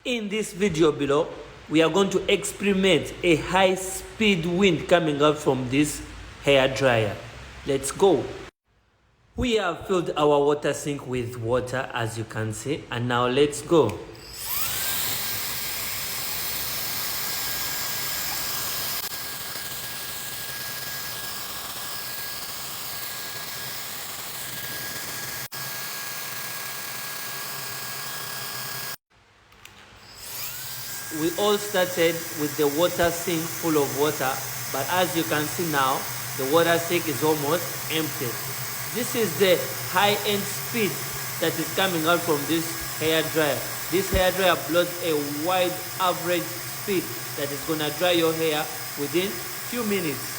In this video below, we are going to experiment a high speed wind coming out from this hair dryer. Let's go. We have filled our water sink with water, as you can see, and now let's go. We all started with the water sink full of water, but as you can see now, the water sink is almost empty. This is the high-end speed that is coming out from this hair dryer. This hair dryer blows a wide average speed that is gonna dry your hair within few minutes.